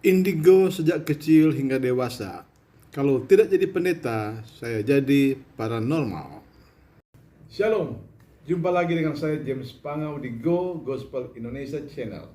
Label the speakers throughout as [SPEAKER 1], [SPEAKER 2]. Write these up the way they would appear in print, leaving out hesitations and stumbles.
[SPEAKER 1] Indigo sejak kecil hingga dewasa. Kalau tidak jadi pendeta, saya jadi paranormal. Shalom, jumpa lagi dengan saya James Pangau di Go Gospel Indonesia Channel.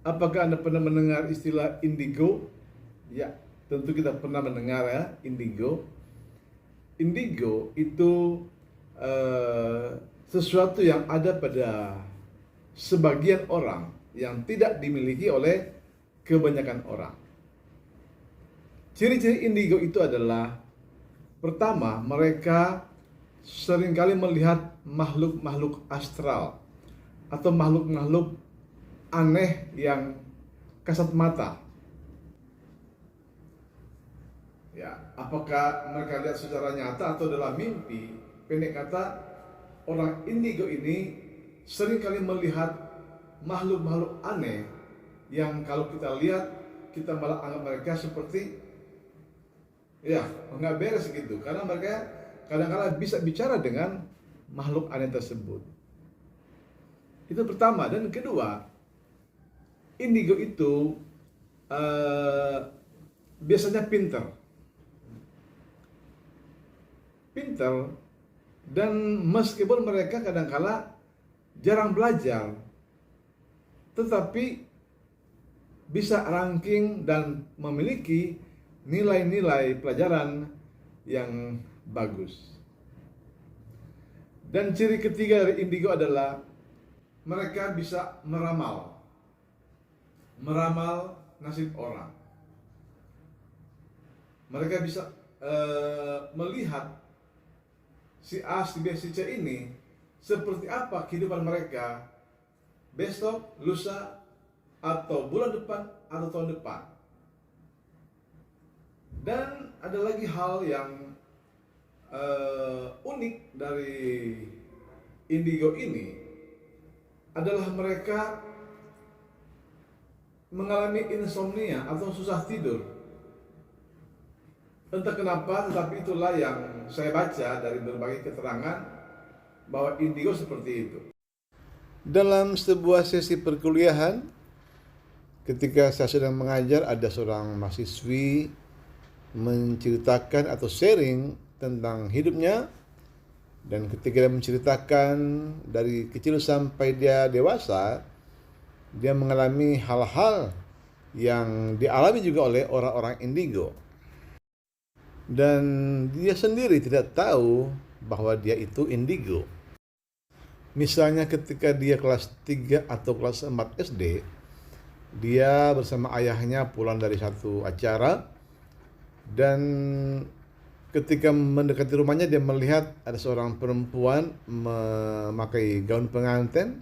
[SPEAKER 1] Apakah Anda pernah mendengar istilah indigo? Ya, tentu kita pernah mendengar ya, indigo. Indigo itu sesuatu yang ada pada sebagian orang yang tidak dimiliki oleh kebanyakan orang. Ciri-ciri indigo itu adalah, pertama, mereka seringkali melihat makhluk-makhluk astral atau makhluk-makhluk aneh yang kasat mata. Ya, apakah mereka lihat secara nyata atau dalam mimpi? Pendek kata, orang indigo ini seringkali melihat makhluk-makhluk aneh yang kalau kita lihat, kita malah anggap mereka seperti ya nggak beres gitu, karena mereka kadang-kadang bisa bicara dengan makhluk aneh tersebut. Itu pertama. Dan kedua, indigo itu biasanya pinter, dan meskipun mereka kadang-kala jarang belajar, tetapi bisa ranking dan memiliki nilai-nilai pelajaran yang bagus. Dan ciri ketiga dari indigo adalah mereka bisa meramal nasib orang. Mereka bisa melihat si A, si B, si C ini seperti apa kehidupan mereka besok, lusa, atau bulan depan, atau tahun depan. Dan ada lagi hal yang unik dari indigo ini adalah mereka mengalami insomnia atau susah tidur. Entah kenapa, tetapi itulah yang saya baca dari berbagai keterangan bahwa indigo seperti itu. Dalam sebuah sesi perkuliahan, ketika saya sedang mengajar, ada seorang mahasiswi menceritakan atau sharing tentang hidupnya. Dan ketika dia menceritakan dari kecil sampai dia dewasa, dia mengalami hal-hal yang dialami juga oleh orang-orang indigo. Dan dia sendiri tidak tahu bahwa dia itu indigo. Misalnya ketika dia kelas 3 atau kelas 4 SD, dia bersama ayahnya pulang dari satu acara, dan ketika mendekati rumahnya dia melihat ada seorang perempuan memakai gaun pengantin,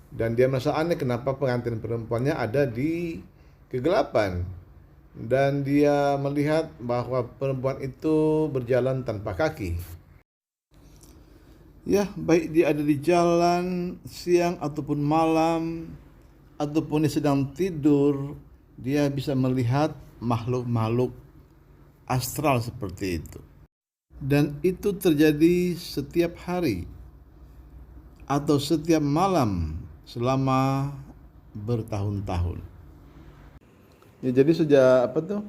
[SPEAKER 1] dan dia merasa aneh kenapa pengantin perempuannya ada di kegelapan. Dan dia melihat bahwa perempuan itu berjalan tanpa kaki. Ya, baik dia ada di jalan siang ataupun malam, ataupun dia sedang tidur, dia bisa melihat makhluk-makhluk astral seperti itu. Dan itu terjadi setiap hari atau setiap malam selama bertahun-tahun. Ya, jadi sejak apa tuh?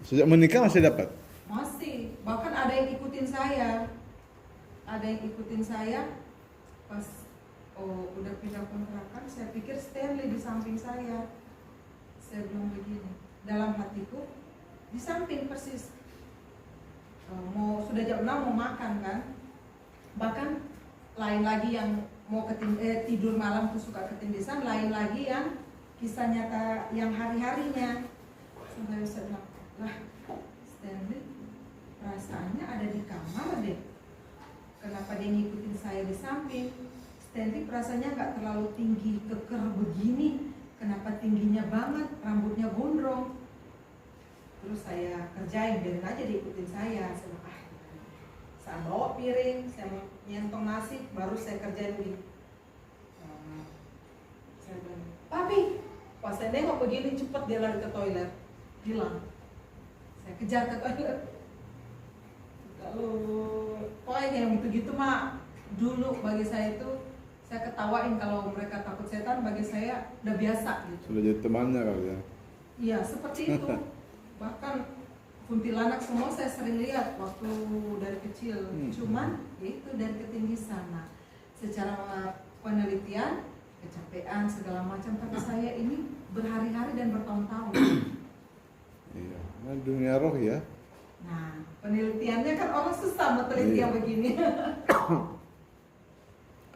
[SPEAKER 1] Sejak menikah masih dapat?
[SPEAKER 2] Masih, bahkan ada yang ikutin saya. Ada yang ikutin saya pas udah pindah kontrakan, saya pikir Stanley di samping saya. Saya bilang begini, dalam hatiku, di samping persis. Mau sudah jam 6 mau makan kan. Bahkan lain lagi yang mau tidur malam tuh suka ketindisan, lain lagi yang kisah nyata yang hari-harinya. Sampai saya bilang, lah Stanley perasaannya ada di kamar deh. Kenapa dia ngikutin saya di samping? Stanley perasaannya nggak terlalu tinggi keker begini. Kenapa tingginya banget? Rambutnya gondrong. Terus saya kerjain, biarin aja diikutin saya. Saya bawa piring, saya nyentong nasi, baru saya kerjain begini. Saya bilang, papi, pas saya nengok begini cepet dia lari ke toilet, hilang. Saya kejar ke toilet. Kalau pokoknya yang gitu-gitu mah dulu bagi saya itu Saya ketawain kalau mereka takut setan, bagi saya udah biasa gitu.
[SPEAKER 1] Sudah jadi temannya kali ya.
[SPEAKER 2] Iya, seperti itu. Bahkan kuntilanak semua saya sering lihat waktu dari kecil. Cuman ya itu dari ketinggian. Nah, secara penelitian, kecapean segala macam, tapi saya ini berhari-hari dan bertahun-tahun.
[SPEAKER 1] Iya, nah, dunia roh ya.
[SPEAKER 2] Nah, penelitiannya kan orang susah mau teliti yang begini.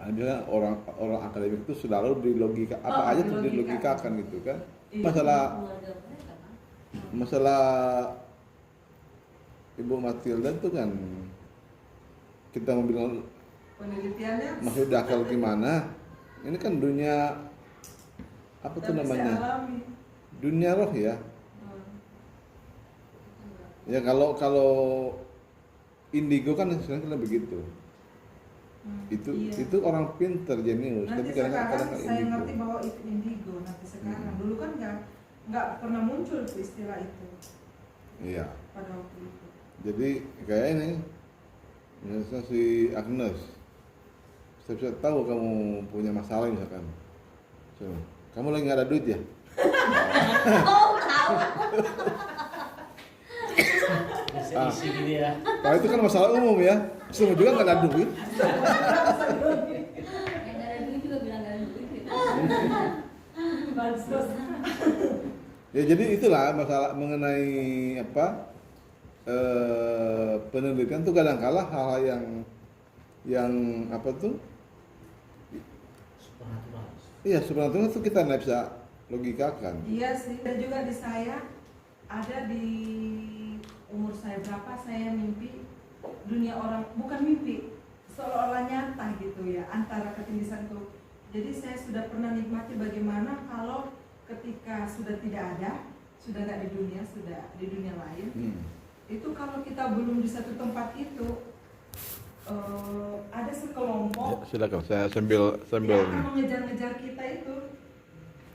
[SPEAKER 1] Karena orang akademik itu selalu dilogika apa aja tuh dilogikakan gitu kan. Masalah Ibu Matilda tuh kan kita mau bilang
[SPEAKER 2] Penelitiannya
[SPEAKER 1] maksud akal gimana? Ini kan dunia apa tuh
[SPEAKER 2] tapi
[SPEAKER 1] namanya?
[SPEAKER 2] saya alami.
[SPEAKER 1] Dunia roh ya.
[SPEAKER 2] Hmm.
[SPEAKER 1] Ya kalau indigo kan sebenarnya begitu. Itu orang pinter jenius,
[SPEAKER 2] Nanti
[SPEAKER 1] tapi
[SPEAKER 2] sekarang
[SPEAKER 1] kadang-kadang
[SPEAKER 2] saya
[SPEAKER 1] indigo.
[SPEAKER 2] ngerti bahwa itu indigo. Nanti sekarang dulu kan nggak pernah muncul tuh istilah itu
[SPEAKER 1] Iya.
[SPEAKER 2] pada waktu itu.
[SPEAKER 1] Jadi kayak ini, misalnya si Agnes, saya tahu kamu punya masalah misalkan, so, kamu lagi nggak ada duit ya?
[SPEAKER 3] Oh, tahu.
[SPEAKER 4] Isi gitu ya.
[SPEAKER 1] Kalau itu kan masalah umum ya, semua juga nggak ada duit.
[SPEAKER 3] Yang nggak ada duit juga bilang nggak ada duit. Gitu.
[SPEAKER 2] Bansos.
[SPEAKER 1] Ya jadi itulah masalah mengenai apa penelitian tuh kadang-kala hal-hal yang apa tuh?
[SPEAKER 4] Supernatural.
[SPEAKER 1] Iya supernatural itu kita nggak bisa logikakan.
[SPEAKER 2] Iya sih. Dan juga di saya ada di umur saya berapa saya mimpi dunia orang, bukan mimpi, seolah-olah nyata gitu ya antara ketinggian itu. Jadi saya sudah pernah nikmati bagaimana kalau ketika sudah tidak ada, sudah nggak di dunia, sudah di dunia lain. Itu kalau kita belum di satu tempat itu ada sekelompok
[SPEAKER 1] Silakan saya sambil
[SPEAKER 2] yang akan mengejar-ngejar kita itu.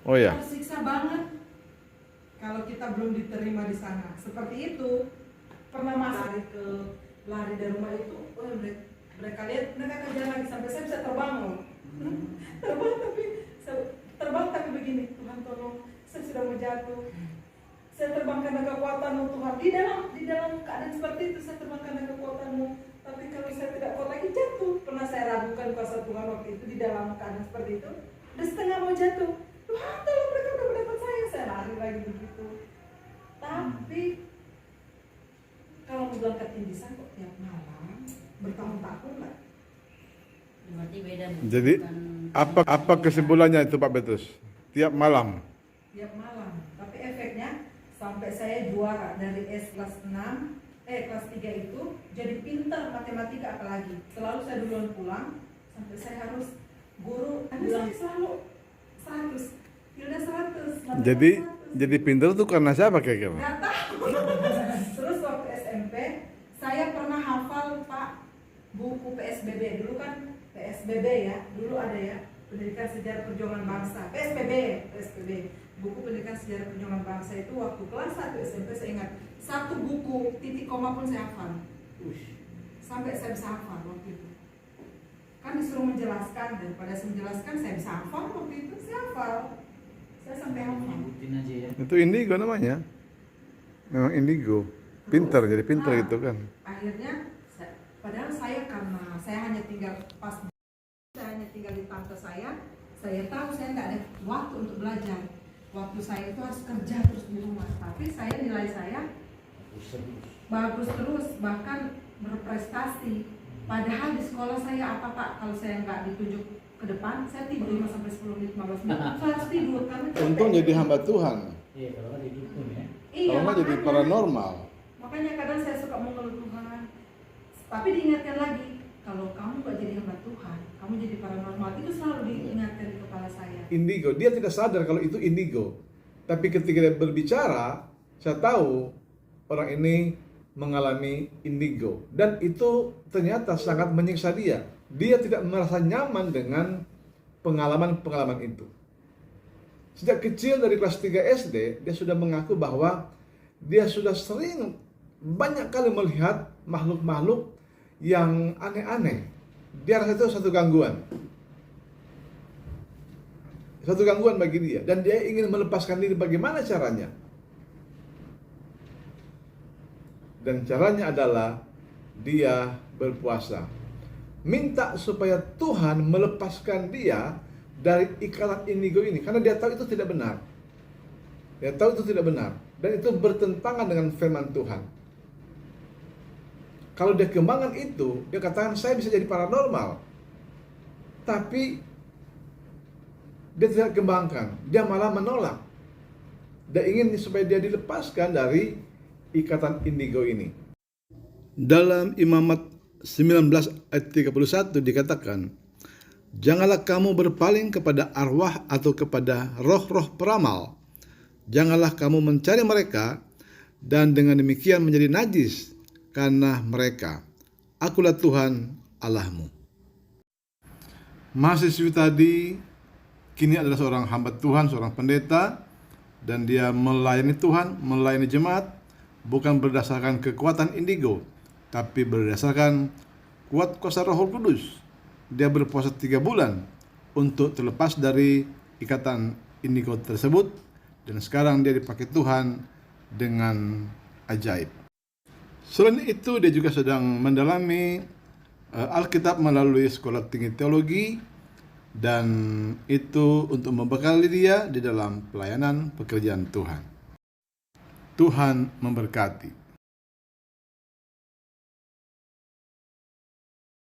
[SPEAKER 1] Oh ya.
[SPEAKER 2] Tersiksa banget kalau kita belum diterima di sana. Seperti itu. Pernah lari dari rumah itu, oh mereka lihat, mereka kejar lagi sampai saya bisa terbang loh. Terbang tapi begini, Tuhan tolong, saya sudah mau jatuh. Saya terbang karena kekuatan-Mu Tuhan. Di dalam keadaan seperti itu saya terbang karena kekuatan-Mu. Tapi kalau saya tidak kuat lagi jatuh. Pernah saya ragukan kuasa Tuhan waktu itu di dalam keadaan seperti itu. Udah setengah mau jatuh. Tuhan tolong, mereka udah mendapat saya lari lagi begitu. Tapi kalau mau bilang ketindisan kok tiap malam bertahun-tahun lah.
[SPEAKER 3] Berarti beda nih.
[SPEAKER 1] Jadi apa kesimpulannya itu Pak Petrus? Tiap malam.
[SPEAKER 2] Tiap malam. Tapi efeknya sampai saya juara dari S kelas 6, kelas 3 itu jadi pintar matematika apalagi. Selalu saya duluan pulang sampai saya harus guru bilang selalu 100. Hilda 100.
[SPEAKER 1] Jadi pintar tuh karena siapa kira-kira?
[SPEAKER 2] Nggak tahu. Terus waktu SMP saya pernah hafal Pak buku PSBB. Dulu kan PSBB ya, dulu ada ya, Pendidikan Sejarah Perjuangan Bangsa. PSBB. Buku Pendidikan Sejarah Perjuangan Bangsa itu waktu kelas 1 SMP saya ingat, satu buku titik koma pun saya hafal. Sampai saya bisa hafal waktu itu. Kan disuruh menjelaskan, daripada saya menjelaskan saya bisa hafal waktu itu, saya hafal. Saya sampai hafal.
[SPEAKER 4] Nyebutin aja ya.
[SPEAKER 1] Itu indigo namanya. Memang indigo. Pintar, jadi pintar gitu kan.
[SPEAKER 2] Akhirnya padahal saya karena saya hanya tinggal di tante saya tahu saya nggak ada waktu untuk belajar. Waktu saya itu harus kerja terus di rumah. Tapi nilai saya bagus terus, bahkan berprestasi. Padahal di sekolah saya apa Pak, kalau saya nggak ditunjuk ke depan, saya tidur 5 sampai 10 menit, 15 menit. Saya harus tidur karena capek.
[SPEAKER 1] Untung jadi hamba Tuhan.
[SPEAKER 4] Iya, kalau nggak didukung ya.
[SPEAKER 2] Iya,
[SPEAKER 1] Kalau nggak jadi
[SPEAKER 2] makanya.
[SPEAKER 1] paranormal.
[SPEAKER 2] Makanya kadang saya suka mengeluh Tuhan. Tapi diingatkan lagi, kalau kamu gak jadi hamba Tuhan, kamu jadi paranormal. Itu selalu diingatkan di kepala saya.
[SPEAKER 1] Indigo, dia tidak sadar kalau itu indigo. Tapi ketika dia berbicara, saya tahu orang ini mengalami indigo. Dan itu ternyata sangat menyiksa dia. Dia tidak merasa nyaman dengan pengalaman-pengalaman itu. Sejak kecil dari kelas 3 SD, dia sudah mengaku bahwa dia sudah sering banyak kali melihat makhluk-makhluk yang aneh-aneh. Dia rasa itu satu gangguan. satu gangguan bagi dia, dan dia ingin melepaskan diri. Bagaimana caranya? Dan caranya adalah dia berpuasa. Minta supaya Tuhan melepaskan dia dari ikatan indigo ini, karena dia tahu itu tidak benar. Dia tahu itu tidak benar, dan itu bertentangan dengan firman Tuhan. Kalau dia kembangkan itu, dia katakan saya bisa jadi paranormal, tapi dia tidak kembangkan, dia malah menolak. Dia ingin supaya dia dilepaskan dari ikatan indigo ini. Dalam Imamat 19 ayat 31 dikatakan, janganlah kamu berpaling kepada arwah atau kepada roh-roh peramal. Janganlah kamu mencari mereka, dan dengan demikian menjadi najis karena mereka. Akulah Tuhan Allahmu. Mahasiswi tadi kini adalah seorang hamba Tuhan, seorang pendeta, dan dia melayani Tuhan, melayani jemaat, bukan berdasarkan kekuatan indigo, tapi berdasarkan kuat kuasa Roh Kudus. Dia berpuasa 3 bulan untuk terlepas dari ikatan indigo tersebut, dan sekarang dia dipakai Tuhan dengan ajaib. Selain itu, dia juga sedang mendalami Alkitab melalui sekolah tinggi teologi, dan itu untuk membekali dia di dalam pelayanan pekerjaan Tuhan. Tuhan memberkati.